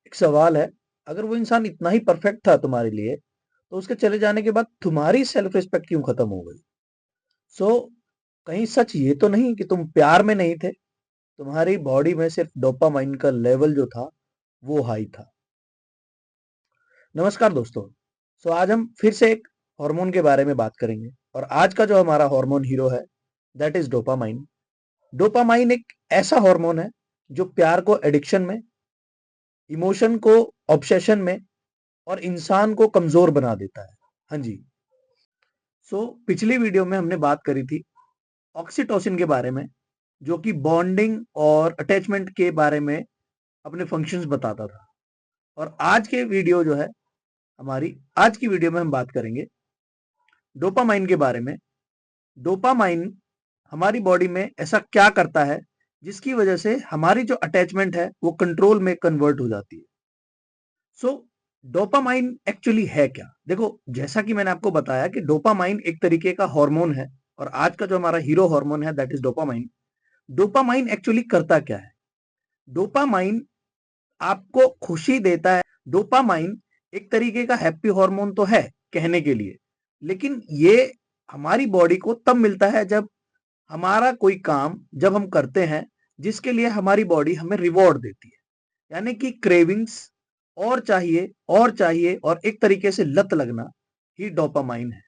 एक सवाल है, अगर वो इंसान इतना ही परफेक्ट था तुम्हारे लिए, तो उसके चले जाने के बाद तुम्हारी सेल्फ रिस्पेक्ट क्यों खत्म हो गई? सो कहीं सच ये तो नहीं कि तुम प्यार में नहीं थे, तुम्हारी बॉडी में सिर्फ डोपामाइन का लेवल जो था, वो हाई था। नमस्कार दोस्तों। आज हम फिर से एक हार्मोन के बारे में बात करेंगे और आज का जो हमारा हार्मोन हीरो है, दैट इज डोपामाइन। डोपामाइन एक ऐसा हार्मोन है जो प्यार को एडिक्शन में, इमोशन को ऑब्सेशन में और इंसान को कमजोर बना देता है। हाँ जी। पिछली वीडियो में हमने बात करी थी ऑक्सीटोसिन के बारे में, जो कि बॉन्डिंग और अटैचमेंट के बारे में अपने फंक्शंस बताता था। और आज के वीडियो जो है हमारी, आज की वीडियो में हम बात करेंगे डोपामाइन के बारे में। डोपामाइन हमारी बॉडी में ऐसा क्या करता है जिसकी वजह से हमारी जो अटैचमेंट है वो कंट्रोल में कन्वर्ट हो जाती है। सो डोपामाइन एक्चुअली है क्या? देखो, जैसा कि मैंने आपको बताया कि डोपामाइन एक तरीके का हार्मोन है और आज का जो हमारा हीरो हार्मोन है that is dopamine. Dopamine actually करता क्या है? डोपामाइन आपको खुशी देता है। डोपामाइन एक तरीके का हैप्पी हार्मोन तो है कहने के लिए, लेकिन ये हमारी बॉडी को तब मिलता है जब हमारा कोई काम जब हम करते हैं जिसके लिए हमारी बॉडी हमें रिवॉर्ड देती है। यानी कि क्रेविंग्स, और चाहिए और चाहिए और एक तरीके से लत लगना ही डोपामाइन है।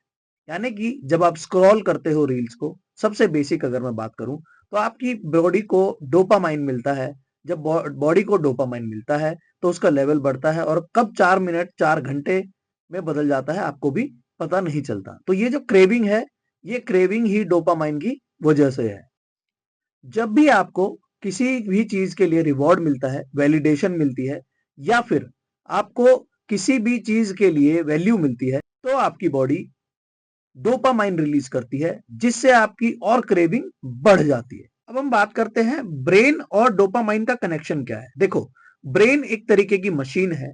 यानी कि जब आप स्क्रॉल करते हो रील्स को, सबसे बेसिक अगर मैं बात करूं, तो आपकी बॉडी को डोपामाइन मिलता है। जब बॉडी को डोपामाइन मिलता है तो उसका लेवल बढ़ता है और कब 4 मिनट 4 घंटे में बदल जाता है आपको भी पता नहीं चलता। तो ये जो क्रेविंग है, ये क्रेविंग ही डोपामाइन की वजह से है। जब भी आपको किसी भी चीज के लिए रिवॉर्ड मिलता है, वैलिडेशन मिलती है, या फिर आपको किसी भी चीज के लिए वैल्यू मिलती है, तो आपकी बॉडी डोपामाइन रिलीज करती है जिससे आपकी और क्रेविंग बढ़ जाती है। अब हम बात करते हैं ब्रेन और डोपामाइन का कनेक्शन क्या है। देखो, ब्रेन एक तरीके की मशीन है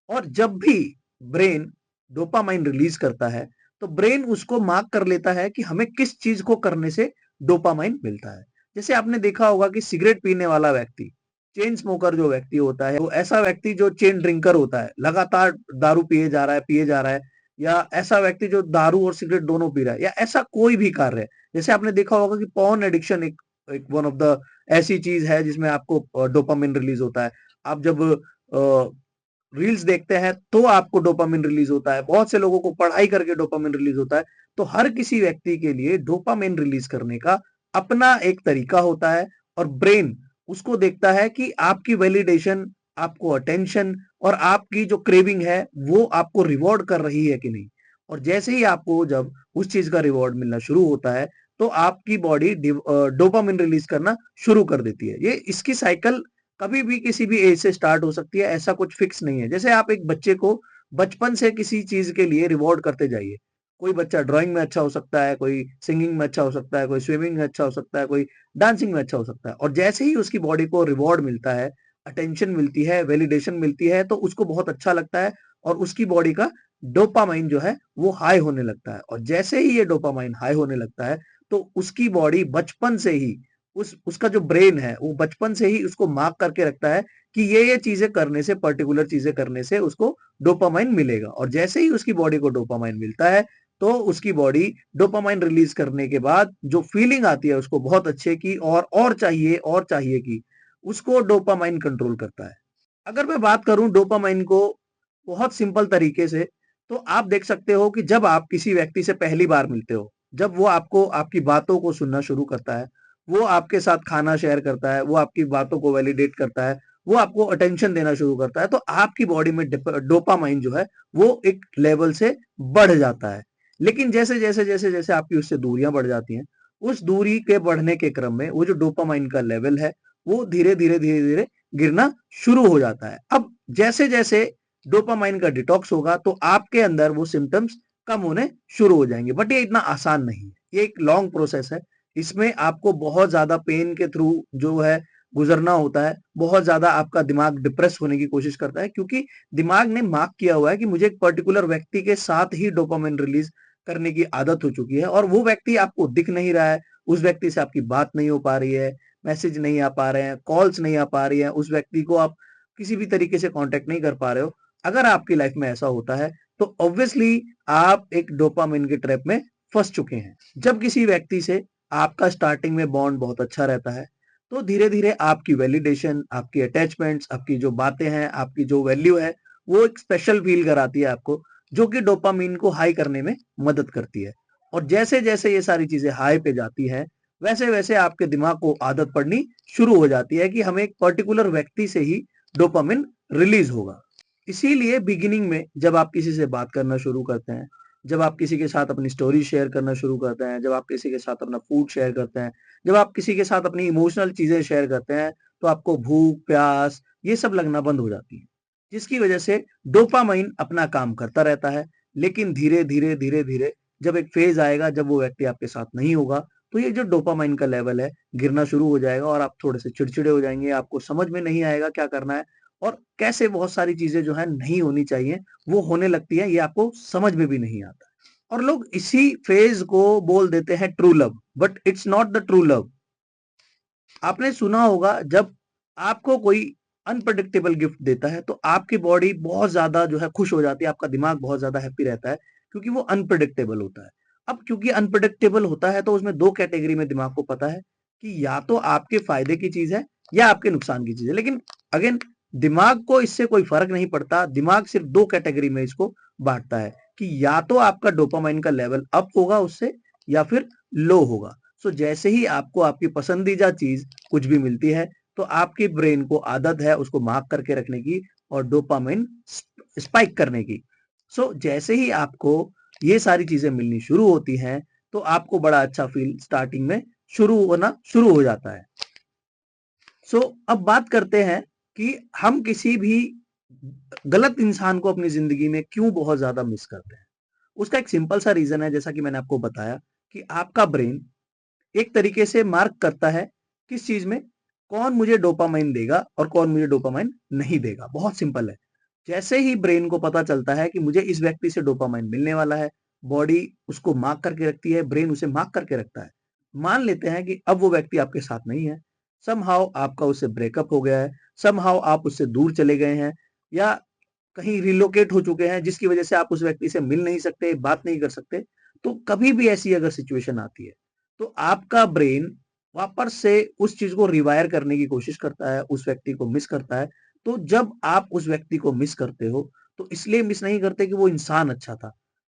और जब भी ब्रेन डोपामाइन रिलीज करता है तो ब्रेन उसको मार्क कर लेता है कि हमें किस चीज को करने से डोपामाइन मिलता है। जैसे आपने देखा होगा कि सिगरेट पीने वाला व्यक्ति, चेन स्मोकर जो व्यक्ति होता है, वो ऐसा व्यक्ति जो चेन ड्रिंकर होता है, लगातार दारू पिए जा रहा है, या ऐसा व्यक्ति जो दारू और सिगरेट दोनों पी रहा है, या ऐसा कोई भी कार्य है। जैसे आपने देखा होगा कि पॉर्न एडिक्शन एक एक वन ऑफ द ऐसी चीज है जिसमें आपको डोपामिन रिलीज होता है। आप जब रील्स देखते हैं तो आपको डोपामिन रिलीज होता है। बहुत से लोगों को पढ़ाई करके डोपामिन रिलीज होता है। तो हर किसी व्यक्ति के लिए डोपामिन रिलीज करने का अपना एक तरीका होता है और ब्रेन उसको देखता है कि आपकी वैलिडेशन, आपको अटेंशन और आपकी जो क्रेविंग है वो आपको रिवॉर्ड कर रही है कि नहीं। और जैसे ही आपको जब उस चीज का रिवॉर्ड मिलना शुरू होता है तो आपकी बॉडी डोपामिन रिलीज करना शुरू कर देती है। ये इसकी साइकिल कभी भी किसी भी एज से स्टार्ट हो सकती है, ऐसा कुछ फिक्स नहीं है। जैसे आप एक बच्चे को बचपन से किसी चीज के लिए रिवॉर्ड करते जाइए। कोई बच्चा ड्राइंग में अच्छा हो सकता है, कोई सिंगिंग में अच्छा हो सकता है, कोई स्विमिंग में अच्छा हो सकता है, कोई डांसिंग में अच्छा हो सकता है। और जैसे ही उसकी बॉडी को रिवॉर्ड मिलता है, अटेंशन मिलती है, वैलिडेशन मिलती है, तो उसको बहुत अच्छा लगता है और उसकी बॉडी का डोपामाइन जो है वो हाई होने लगता है। और जैसे ही ये डोपामाइन हाई होने लगता है तो उसकी बॉडी बचपन से ही उसका जो ब्रेन है वो बचपन से ही उसको मार्क करके रखता है कि ये चीजें करने से, पर्टिकुलर चीजें करने से उसको डोपामाइन मिलेगा। और जैसे ही उसकी बॉडी को डोपामाइन मिलता है तो उसकी बॉडी डोपामाइन रिलीज करने के बाद जो फीलिंग आती है उसको बहुत अच्छे की, और चाहिए की, उसको डोपामाइन कंट्रोल करता है। अगर मैं बात करूं डोपामाइन को बहुत सिंपल तरीके से, तो आप देख सकते हो कि जब आप किसी व्यक्ति से पहली बार मिलते हो, जब वो आपको आपकी बातों को सुनना शुरू करता है, वो आपके साथ खाना शेयर करता है, वो आपकी बातों को वैलिडेट करता है, वो आपको अटेंशन देना शुरू करता है, तो आपकी बॉडी में डोपामाइन जो है वो एक लेवल से बढ़ जाता है। लेकिन जैसे जैसे जैसे जैसे आपकी उससे दूरियां बढ़ जाती हैं, उस दूरी के बढ़ने के क्रम में वो जो डोपामाइन का लेवल है वो धीरे धीरे गिरना शुरू हो जाता है। अब जैसे जैसे डोपामाइन का डिटॉक्स होगा तो आपके अंदर वो सिम्टम्स कम होने शुरू हो जाएंगे। बट ये इतना आसान नहीं है, ये एक लॉन्ग प्रोसेस है। इसमें आपको बहुत ज्यादा पेन के थ्रू जो है गुजरना होता है। बहुत ज्यादा आपका दिमाग डिप्रेस होने की कोशिश करता है, क्योंकि दिमाग ने मार्क किया हुआ है कि मुझे एक पर्टिकुलर व्यक्ति के साथ ही डोपामाइन रिलीज करने की आदत हो चुकी है और वो व्यक्ति आपको दिख नहीं रहा है, उस व्यक्ति से आपकी बात नहीं हो पा रही है, मैसेज नहीं आ पा रहे हैं, कॉल्स नहीं आ पा रही है, उस व्यक्ति को आप किसी भी तरीके से कांटेक्ट नहीं कर पा रहे हो, अगर आपकी लाइफ में ऐसा होता है तो ऑब्वियसली आप एक डोपामिन की ट्रैप में फंस चुके हैं। जब किसी व्यक्ति से आपका स्टार्टिंग में बॉन्ड बहुत अच्छा रहता है तो धीरे धीरे आपकी वैलिडेशन, आपकी अटैचमेंट्स, आपकी जो बातें हैं, आपकी जो वैल्यू है, वो एक स्पेशल फील कराती है आपको, जो कि डोपामिन को हाई करने में मदद करती है। और जैसे जैसे ये सारी चीजें हाई पे जाती हैं, वैसे वैसे आपके दिमाग को आदत पड़नी शुरू हो जाती है कि हमें एक पर्टिकुलर व्यक्ति से ही डोपामिन रिलीज होगा। इसीलिए बिगिनिंग में जब आप किसी से बात करना शुरू करते हैं, जब आप किसी के साथ अपनी स्टोरी शेयर करना शुरू करते हैं, जब आप किसी के साथ अपना फूड शेयर करते हैं, जब आप किसी के साथ अपनी इमोशनल चीजें शेयर करते हैं, तो आपको भूख, प्यास ये सब लगना बंद हो जाती है, जिसकी वजह से डोपामाइन अपना काम करता रहता है। लेकिन धीरे धीरे धीरे धीरे जब एक फेज आएगा जब वो व्यक्ति आपके साथ नहीं होगा, तो ये जो डोपामाइन का लेवल है गिरना शुरू हो जाएगा और आप थोड़े से चिड़चिड़े हो जाएंगे, आपको समझ में नहीं आएगा क्या करना है और कैसे बहुत सारी चीजें जो है नहीं होनी चाहिए वो होने लगती है, ये आपको समझ में भी नहीं आता। और लोग इसी फेज को बोल देते हैं true love, but it's not the true love. आपने सुना होगा जब आपको कोई अनप्रेडिक्टेबल गिफ्ट देता है तो आपकी बॉडी बहुत ज्यादा जो है खुश हो जाती है, आपका दिमाग बहुत ज्यादा हैप्पी रहता है, क्योंकि वो अनप्रेडिक्टेबल होता है। अब क्योंकि अनप्रेडिक्टेबल होता है तो उसमें दो कैटेगरी में दिमाग को पता है कि या तो आपके फायदे की चीज है या आपके नुकसान की चीज है। लेकिन अगेन दिमाग को इससे कोई फर्क नहीं पड़ता, दिमाग सिर्फ दो कैटेगरी में इसको बांटता है कि या तो आपका डोपामाइन का लेवल अप होगा उससे या फिर लो होगा। सो जैसे ही आपको आपकी पसंदीदा चीज कुछ भी मिलती है तो आपके ब्रेन को आदत है उसको मार्क करके रखने की और डोपामिन स्पाइक करने की। सो जैसे ही आपको ये सारी चीजें मिलनी शुरू होती हैं तो आपको बड़ा अच्छा फील स्टार्टिंग में शुरू हो जाता है। सो अब बात करते हैं कि हम किसी भी गलत इंसान को अपनी जिंदगी में क्यों बहुत ज्यादा मिस करते हैं। उसका एक सिंपल सा रीजन है, जैसा कि मैंने आपको बताया कि आपका ब्रेन एक तरीके से मार्क करता है किस चीज में कौन मुझे डोपामाइन देगा और कौन मुझे डोपामाइन नहीं देगा। बहुत सिंपल है। जैसे ही ब्रेन को पता चलता है कि मुझे इस व्यक्ति से डोपामाइन मिलने वाला है, बॉडी उसको मार्क करके रखती है, ब्रेन उसे मार्क करके रखता है। मान लेते हैं कि अब वो व्यक्ति आपके साथ नहीं है, समहाउ आपका उससे ब्रेकअप हो गया है, समहाउ आप उससे दूर चले गए हैं या कहीं रिलोकेट हो चुके हैं, जिसकी वजह से आप उस व्यक्ति से मिल नहीं सकते, बात नहीं कर सकते। तो कभी भी ऐसी अगर सिचुएशन आती है तो आपका ब्रेन वापस से उस चीज को रिवायर करने की कोशिश करता है, उस व्यक्ति को मिस करता है। तो जब आप उस व्यक्ति को मिस करते हो तो इसलिए मिस नहीं करते कि वो इंसान अच्छा था,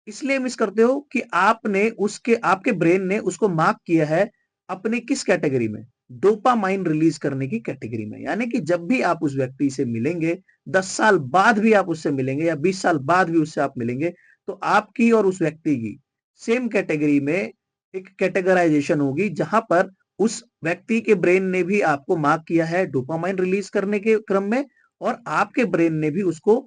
इसलिए मिस करते हो कि आपने उसके आपके ब्रेन ने उसको मार्क किया है अपने किस कैटेगरी में, डोपामाइन रिलीज करने की कैटेगरी में। यानी कि जब भी आप उस व्यक्ति से मिलेंगे, 10 साल बाद भी आप उससे मिलेंगे या 20 साल बाद भी उससे आप मिलेंगे, तो आपकी और उस व्यक्ति की सेम कैटेगरी में एक कैटेगराइजेशन होगी, जहां पर उस व्यक्ति के ब्रेन ने भी आपको मार्क किया है डोपामाइन रिलीज करने के क्रम में और आपके ब्रेन ने भी उसको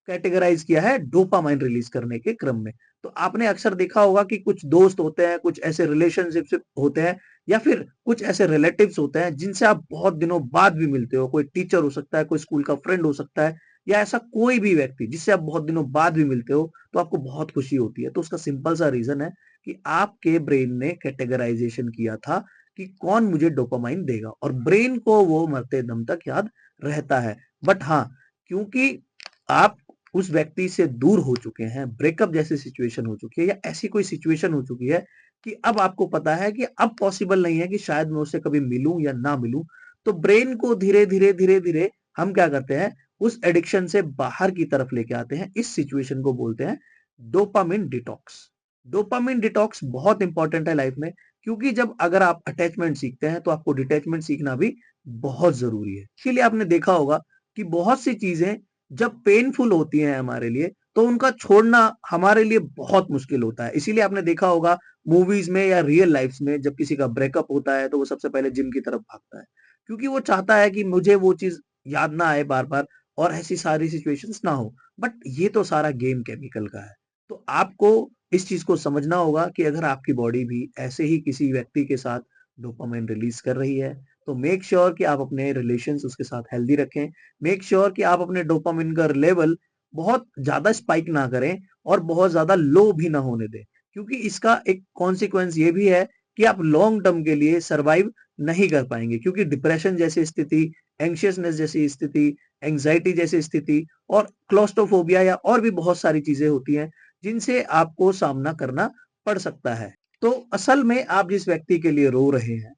कैटेगराइज किया है डोपामाइन रिलीज करने के क्रम में। तो आपने अक्सर देखा होगा कि कुछ दोस्त होते हैं, कुछ ऐसे रिलेशनशिप्स होते हैं या फिर कुछ ऐसे रिलेटिव्स होते हैं जिनसे आप बहुत दिनों बाद भी मिलते हो। कोई टीचर हो सकता है, कोई स्कूल का फ्रेंड हो सकता है या ऐसा कोई भी व्यक्ति जिससे आप बहुत दिनों बाद भी मिलते हो तो आपको बहुत खुशी होती है। तो उसका सिंपल सा रीजन है कि आपके ब्रेन ने कैटेगराइजेशन किया था कि कौन मुझे डोपामाइन देगा और ब्रेन को वो मरते दम तक याद रहता है। बट हाँ, क्योंकि आप उस व्यक्ति से दूर हो चुके हैं, ब्रेकअप जैसी सिचुएशन हो चुकी है या ऐसी कोई सिचुएशन हो चुकी है कि अब आपको पता है कि अब पॉसिबल नहीं है कि शायद मैं उससे कभी मिलूं या ना मिलूं, तो ब्रेन को धीरे धीरे धीरे धीरे हम क्या करते हैं, उस एडिक्शन से बाहर की तरफ लेके आते हैं। इस सिचुएशन को बोलते हैं डोपामिन डिटॉक्स। डोपामिन डिटॉक्स बहुत इंपॉर्टेंट है लाइफ में, क्योंकि जब अगर आप अटैचमेंट सीखते हैं तो आपको डिटैचमेंट सीखना भी बहुत जरूरी है। इसीलिए आपने देखा होगा कि बहुत सी चीजें जब पेनफुल होती हैं हमारे लिए तो उनका छोड़ना हमारे लिए बहुत मुश्किल होता है। इसीलिए आपने देखा होगा मूवीज में या रियल लाइफ में जब किसी का ब्रेकअप होता है तो वो सबसे पहले जिम की तरफ भागता है, क्योंकि वो चाहता है कि मुझे वो चीज याद ना आए बार बार और ऐसी सारी सिचुएशंस ना हो। बट ये तो सारा गेम केमिकल का है। तो आपको इस चीज को समझना होगा कि अगर आपकी बॉडी भी ऐसे ही किसी व्यक्ति के साथ डोपामाइन रिलीज कर रही है तो मेक श्योर कि आप अपने रिलेशंस उसके साथ हेल्दी रखें। मेक श्योर कि आप अपने डोपामिन का लेवल बहुत ज्यादा स्पाइक ना करें और बहुत ज्यादा लो भी ना होने दें, क्योंकि इसका एक कॉन्सिक्वेंस ये भी है कि आप लॉन्ग टर्म के लिए सरवाइव नहीं कर पाएंगे, क्योंकि डिप्रेशन जैसी स्थिति एंशियसनेस जैसी स्थिति, एंजाइटी जैसी स्थिति और क्लॉस्ट्रोफोबिया या और भी बहुत सारी चीजें होती हैं जिनसे आपको सामना करना पड़ सकता है। तो असल में आप जिस व्यक्ति के लिए रो रहे हैं,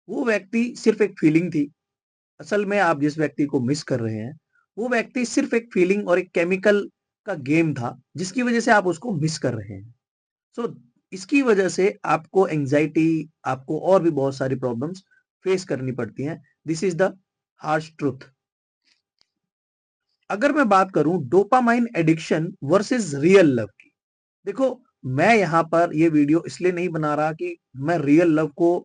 वो व्यक्ति सिर्फ एक फीलिंग थी। असल में आप जिस व्यक्ति को मिस कर रहे हैं, वो व्यक्ति सिर्फ एक फीलिंग और एक केमिकल का गेम था, जिसकी वजह से आप उसको मिस कर रहे हैं। सो इसकी वजह से आपको एंजाइटी, आपको और भी बहुत सारी प्रॉब्लम्स फेस करनी पड़ती हैं। This is the harsh truth. अगर मैं बात करूं dopamine addiction versus real love की, देखो मैं यहाँ पर ये वीडियो इसलिए नहीं बना रहा कि मैं रियल लव को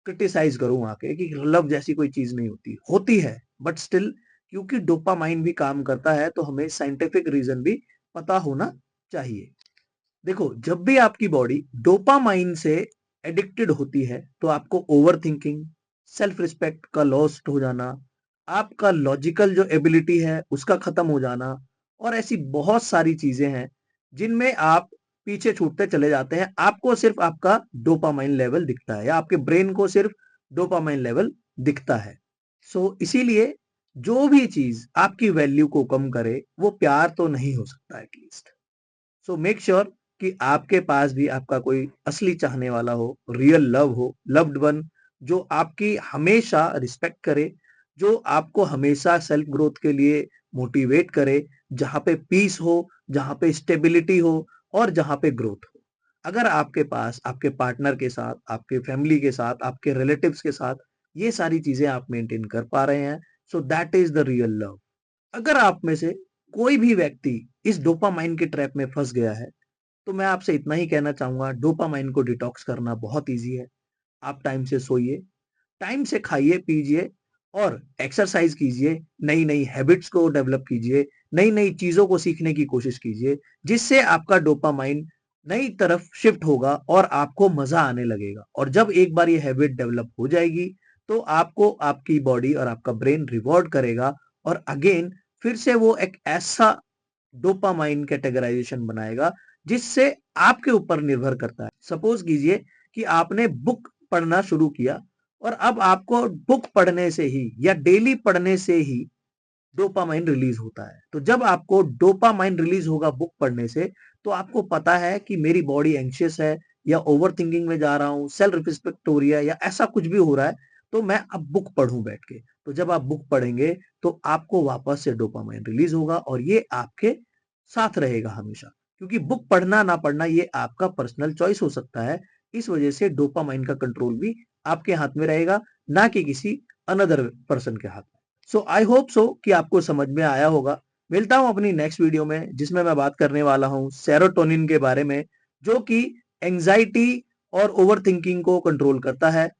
क्रिटिसाइज करूं आके कि लव जैसी कोई चीज नहीं होती, होती है, बट स्टिल क्योंकि डोपामाइन भी काम करता है तो हमें साइंटिफिक रीजन भी पता होना चाहिए। देखो जब भी आपकी बॉडी डोपामाइन से एडिक्टेड होती है तो आपको ओवर थिंकिंग, सेल्फ रिस्पेक्ट का लॉस्ट हो जाना, आपका लॉजिकल जो एबिलिटी है उसका खत्म हो जाना और ऐसी बहुत सारी चीजें हैं जिनमें आप पीछे छूटते चले जाते हैं। आपको सिर्फ आपका डोपामाइन लेवल दिखता है या आपके ब्रेन को सिर्फ डोपामाइन लेवल दिखता है। सो इसीलिए जो भी चीज आपकी वैल्यू को कम करे वो प्यार तो नहीं हो सकता एटलीस्ट। सो मेक श्योर कि आपके पास भी आपका कोई असली चाहने वाला हो, रियल लव हो, लव्ड वन जो आपकी हमेशा रिस्पेक्ट करे, जो आपको हमेशा सेल्फ ग्रोथ के लिए मोटिवेट करे, जहां पे पीस हो, जहां पे स्टेबिलिटी हो और जहां पे ग्रोथ हो। अगर आपके पास आपके पार्टनर के साथ, आपके फैमिली के साथ, आपके रिलेटिव्स के साथ ये सारी चीजें आप मेंटेन कर पा रहे हैं, so that is the real love. अगर आप में से कोई भी व्यक्ति इस डोपामाइन के ट्रैप में फंस गया है तो मैं आपसे इतना ही कहना चाहूंगा, डोपामाइन को डिटॉक्स करना बहुत इजी है। आप टाइम से सोइए, टाइम से खाइए पीजिए और एक्सरसाइज कीजिए, नई नई हैबिट्स को डेवलप कीजिए, नई नई चीजों को सीखने की कोशिश कीजिए, जिससे आपका डोपामाइन नई तरफ शिफ्ट होगा और आपको मजा आने लगेगा। और जब एक बार ये हैबिट डेवलप हो जाएगी तो आपको आपकी बॉडी और आपका ब्रेन रिवॉर्ड करेगा और अगेन फिर से वो एक ऐसा डोपामाइन कैटेगराइजेशन बनाएगा जिससे आपके ऊपर निर्भर करता है। सपोज कीजिए कि आपने बुक पढ़ना शुरू किया और अब आपको बुक पढ़ने से ही या डेली पढ़ने से ही डोपामाइन रिलीज होता है। तो जब आपको डोपामाइन रिलीज होगा बुक पढ़ने से, तो आपको पता है कि मेरी बॉडी एंशियस है या ओवर थिंकिंग में जा रहा हूँ, सेल्फ रिस्पेक्ट हो रही है या ऐसा कुछ भी हो रहा है, तो मैं अब बुक पढ़ूं बैठ के। तो जब आप बुक पढ़ेंगे तो आपको वापस से डोपामाइन रिलीज होगा और ये आपके साथ रहेगा हमेशा, क्योंकि बुक पढ़ना ना पढ़ना ये आपका पर्सनल चॉइस हो सकता है। इस वजह से डोपामाइन का कंट्रोल भी आपके हाथ में रहेगा, ना कि किसी अनदर पर्सन के हाथ में। सो आई होप सो कि आपको समझ में आया होगा। मिलता हूं अपनी नेक्स्ट वीडियो में जिसमें मैं बात करने वाला हूं सेरोटोनिन के बारे में, जो कि एंजाइटी और ओवर थिंकिंग को कंट्रोल करता है।